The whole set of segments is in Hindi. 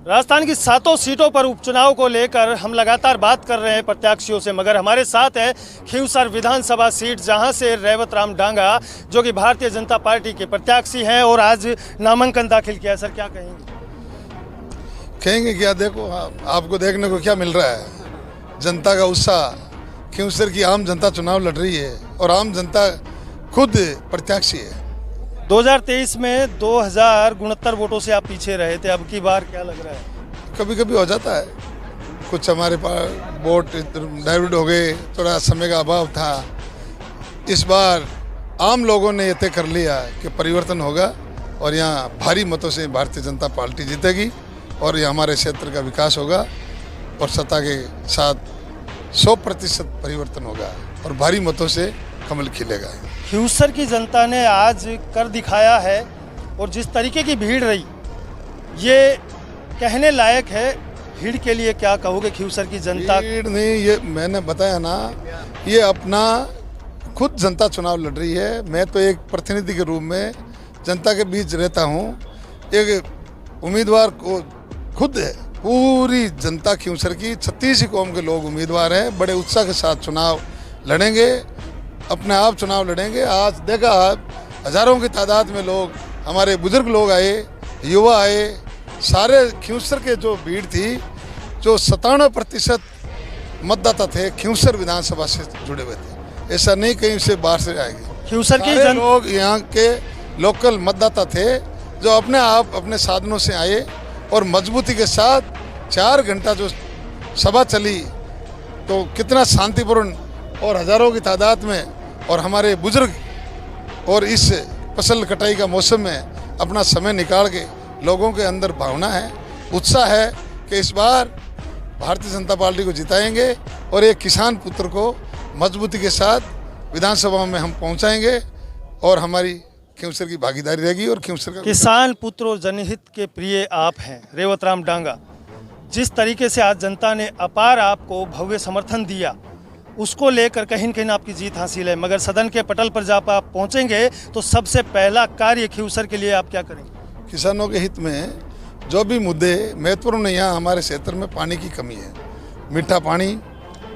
राजस्थान की 7 सीटों पर उपचुनाव को लेकर हम लगातार बात कर रहे हैं प्रत्याशियों से, मगर हमारे साथ है खींवसर विधानसभा सीट, जहां से रेवत राम डांगा जो कि भारतीय जनता पार्टी के प्रत्याशी हैं और आज नामांकन दाखिल किया। सर क्या कहेंगे? कहेंगे क्या, देखो आपको देखने को क्या मिल रहा है, जनता का उत्साह। खींवसर की आम जनता चुनाव लड़ रही है और आम जनता खुद प्रत्याशी है। 2023 में 2069 वोटों से आप पीछे रहे थे, अब की बार क्या लग रहा है? कभी कभी हो जाता है, कुछ हमारे पास वोट डाइवर्ट हो गए, थोड़ा समय का अभाव था। इस बार आम लोगों ने ये तय कर लिया कि परिवर्तन होगा और यहाँ भारी मतों से भारतीय जनता पार्टी जीतेगी और ये हमारे क्षेत्र का विकास होगा और सत्ता के साथ 100% परिवर्तन होगा और भारी मतों से कमल खिलेगा। खींवसर की जनता ने आज कर दिखाया है और जिस तरीके की भीड़ रही, ये कहने लायक है। भीड़ के लिए क्या कहोगे? खींवसर की जनता भीड़ नहीं, ये मैंने बताया ना, ये अपना खुद जनता चुनाव लड़ रही है। मैं तो एक प्रतिनिधि के रूप में जनता के बीच रहता हूँ। एक उम्मीदवार को खुद है, पूरी जनता खींवसर की 36 कौम के लोग उम्मीदवार हैं, बड़े उत्साह के साथ चुनाव लड़ेंगे, अपने आप चुनाव लड़ेंगे। आज देखा हजारों की तादाद में लोग, हमारे बुजुर्ग लोग आए, युवा आए, सारे खींवसर के जो भीड़ थी, जो 97% मतदाता थे खींवसर विधानसभा से जुड़े हुए थे। ऐसा नहीं कहीं से बाहर से आएंगे। खींवसर की लोग यहाँ के लोकल मतदाता थे जो अपने आप अपने साधनों से आए और मजबूती के साथ 4 घंटा जो सभा चली तो कितना शांतिपूर्ण और हजारों की तादाद में, और हमारे बुजुर्ग और इस फसल कटाई का मौसम में अपना समय निकाल के लोगों के अंदर भावना है, उत्साह है कि इस बार भारतीय जनता पार्टी को जिताएंगे और एक किसान पुत्र को मजबूती के साथ विधानसभा में हम पहुंचाएंगे और हमारी खींवसर की भागीदारी रहेगी। और खींवसर का किसान पुत्र और जनहित के प्रिय आप हैं रेवत राम डांगा। जिस तरीके से आज जनता ने अपार आपको भव्य समर्थन दिया, उसको लेकर कहीं न कहीं आपकी जीत हासिल है, मगर सदन के पटल पर जब आप पहुंचेंगे तो सबसे पहला कार्य खींवसर के लिए आप क्या करेंगे? किसानों के हित में जो भी मुद्दे महत्वपूर्ण, यहाँ हमारे क्षेत्र में पानी की कमी है, मीठा पानी,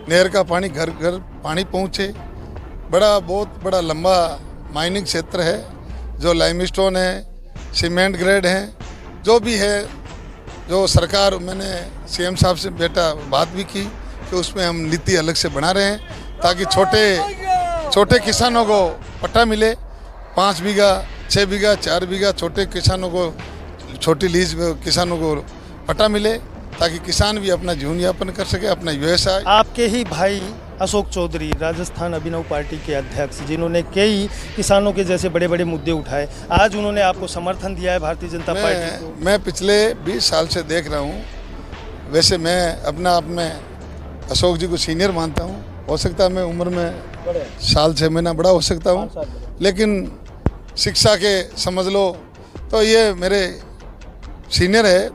नहर का पानी घर घर पानी पहुँचे। बहुत बड़ा लंबा माइनिंग क्षेत्र है, जो लाइमस्टोन है, सीमेंट ग्रेड है, जो भी है, जो सरकार, मैंने सीएम साहब से बात भी की कि उसमें हम नीति अलग से बना रहे हैं ताकि छोटे किसानों को पट्टा मिले। 5 बीघा, 6 बीघा, 4 बीघा छोटे किसानों को, छोटी लीज किसानों को पट्टा मिले ताकि किसान भी अपना जीवन यापन कर सके, अपना व्यवसाय। आपके ही भाई अशोक चौधरी, राजस्थान अभिनव पार्टी के अध्यक्ष, जिन्होंने कई किसानों के जैसे बड़े बड़े मुद्दे उठाए, आज उन्होंने आपको समर्थन दिया है भारतीय जनता पार्टी को। मैं पिछले 20 साल से देख रहा हूँ। वैसे मैं अपना आप में अशोक जी को सीनियर मानता हूँ, हो सकता है मैं उम्र में साल 6 महीना बड़ा हो सकता हूँ, लेकिन शिक्षा के समझ लो तो ये मेरे सीनियर है।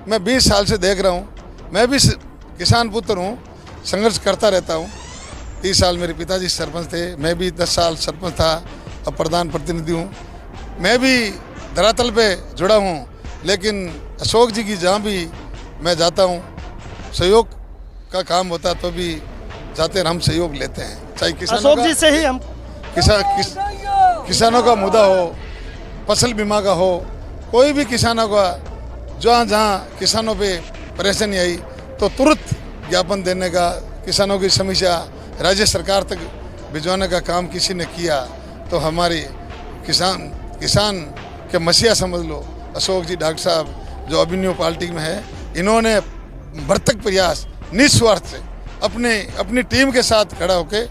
मैं 20 साल से देख रहा हूँ, मैं भी किसान पुत्र हूँ, संघर्ष करता रहता हूँ। 30 साल मेरे पिताजी सरपंच थे, मैं भी 10 साल सरपंच था, अब प्रधान प्रतिनिधि हूँ। मैं भी धरातल पे जुड़ा हूँ, लेकिन अशोक जी की जहाँ भी मैं जाता हूँ, सहयोग का काम होता तो भी जाते हम सहयोग लेते हैं। चाहे अशोक जी से ही हम किसानों का मुद्दा हो, फसल बीमा का हो, कोई भी किसानों का, जहाँ किसानों पे परेशानी आई तो तुरंत ज्ञापन देने का, किसानों की समस्या राज्य सरकार तक भिजवाने का काम किसी ने किया तो हमारी किसान के मसीहा समझ लो अशोक जी डॉक्टर साहब जो अभिनव पार्टी में है। इन्होंने भरतक प्रयास निस्वार्थ से अपनी टीम के साथ खड़ा होकर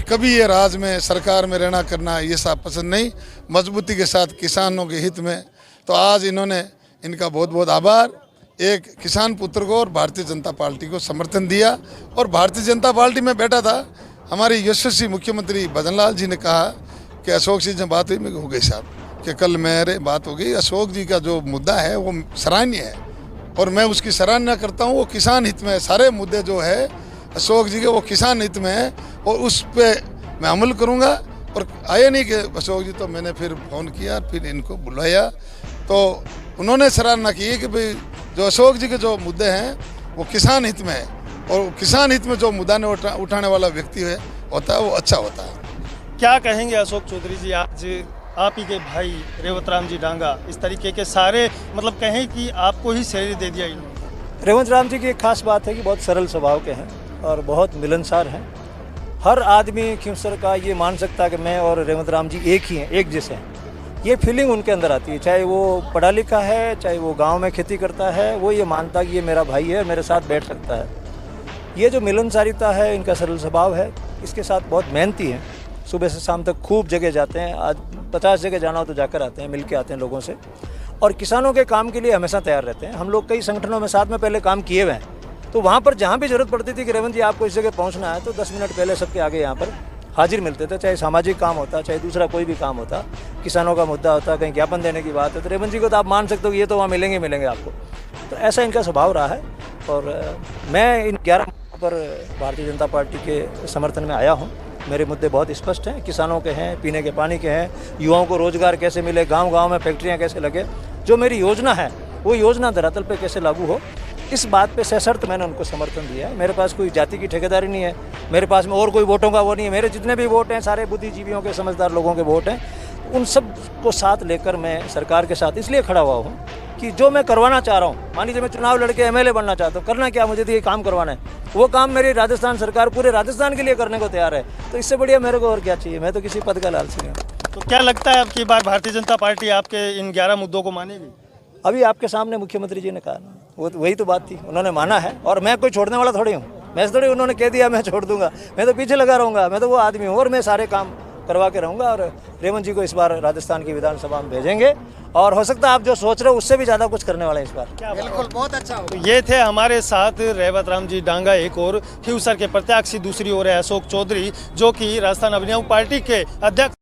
कभी ये राज में, सरकार में रहना करना ये सब पसंद नहीं, मजबूती के साथ किसानों के हित में। तो आज इन्होंने, इनका बहुत बहुत आभार, एक किसान पुत्र को और भारतीय जनता पार्टी को समर्थन दिया। और भारतीय जनता पार्टी में बैठा था, हमारे यशस्वी मुख्यमंत्री भजन लाल जी ने कहा कि अशोक जी से बात हुई, मैं हो गई साहब कि कल मेरे बात हो गई। अशोक जी का जो मुद्दा है वो सराहनीय है और मैं उसकी सराहना करता हूँ। वो किसान हित में, सारे मुद्दे जो है अशोक जी के वो किसान हित में है और उस पर मैं अमल करूँगा। और आए नहीं कि अशोक जी, तो मैंने फिर फ़ोन किया, फिर इनको बुलाया तो उन्होंने सराहना की कि भाई जो अशोक जी के जो मुद्दे हैं वो किसान हित में है, और किसान हित में जो मुद्दा ने उठाने वाला व्यक्ति होता है वो अच्छा होता है। क्या कहेंगे अशोक चौधरी जी, आज आप ही के भाई रेवत राम जी डांगा इस तरीके के सारे मतलब कहें कि आपको ही सैलरी दे दिया इन्होंने? रेवत राम जी की एक खास बात है कि बहुत सरल स्वभाव के हैं और बहुत मिलनसार हैं। हर आदमी खिंवसर का ये मान सकता है कि मैं और रेवत राम जी एक ही हैं, एक जैसे हैं। ये फीलिंग उनके अंदर आती है, चाहे वो पढ़ा लिखा है, चाहे वो गांव में खेती करता है, वो ये मानता है कि ये मेरा भाई है, मेरे साथ बैठ सकता है। ये जो मिलनसारिता है, इनका सरल स्वभाव है, इसके साथ बहुत मेहनती हैं। सुबह से शाम तक खूब जगह जाते हैं, आज 50 जगह जाना हो तो जाकर आते हैं, मिल के आते हैं लोगों से, और किसानों के काम के लिए हमेशा तैयार रहते हैं। हम लोग कई संगठनों में साथ में पहले काम किए हुए हैं, तो वहाँ पर जहाँ भी जरूरत पड़ती थी कि रेवंत जी आपको इस जगह पहुँचना है, तो 10 मिनट पहले सबके आगे यहाँ पर हाजिर मिलते थे। चाहे सामाजिक काम होता, चाहे दूसरा कोई भी काम होता, किसानों का मुद्दा होता, कहीं ज्ञापन देने की बात है, तो रेवंत जी को तो आप मान सकते हो कि ये तो वहाँ मिलेंगे आपको। तो ऐसा इनका स्वभाव रहा है, और मैं इन 11 पर भारतीय जनता पार्टी के समर्थन में आया हूँ। मेरे मुद्दे बहुत स्पष्ट हैं, किसानों के हैं, पीने के पानी के हैं, युवाओं को रोजगार कैसे मिले, गांव-गांव में फैक्ट्रियां कैसे लगे, जो मेरी योजना है वो योजना धरातल पे कैसे लागू हो, इस बात पे सशर्त मैंने उनको समर्थन दिया है। मेरे पास कोई जाति की ठेकेदारी नहीं है, मेरे पास में और कोई वोटों का वो नहीं है। मेरे जितने भी वोट हैं सारे बुद्धिजीवियों के, समझदार लोगों के वोट हैं। उन सब को साथ लेकर मैं सरकार के साथ इसलिए खड़ा हुआ हूँ कि जो मैं करवाना चाह रहा हूँ, मान लीजिए मैं चुनाव लड़के एमएलए बनना चाहता हूँ, करना क्या, मुझे तो ये काम करवाना है, वो काम मेरी राजस्थान सरकार पूरे राजस्थान के लिए करने को तैयार है। तो इससे बढ़िया मेरे को और क्या चाहिए, मैं तो किसी पद का लालची नहीं हूँ। तो क्या लगता है अब की बार भारतीय जनता पार्टी आपके इन 11 मुद्दों को मानेगी? अभी आपके सामने मुख्यमंत्री जी ने कहा ना, वो वही तो बात थी, उन्होंने माना है, और मैं कोई छोड़ने वाला थोड़ी हूँ। मैं थोड़ी उन्होंने कह दिया मैं छोड़ दूंगा, मैं तो पीछे लगा रहूँगा, मैं तो वो आदमी हूँ और मैं सारे काम करवा के रहूँगा। और रेवंत जी को इस बार राजस्थान की विधानसभा में भेजेंगे, और हो सकता है आप जो सोच रहे हो उससे भी ज़्यादा कुछ करने वाले हैं इस बार। बिल्कुल, बहुत अच्छा हो। तो ये थे हमारे साथ रेवत राम जी डांगा, एक और खिंवसर के प्रत्याशी, दूसरी ओर है अशोक चौधरी जो कि राजस्थान अभिनव पार्टी के अध्यक्ष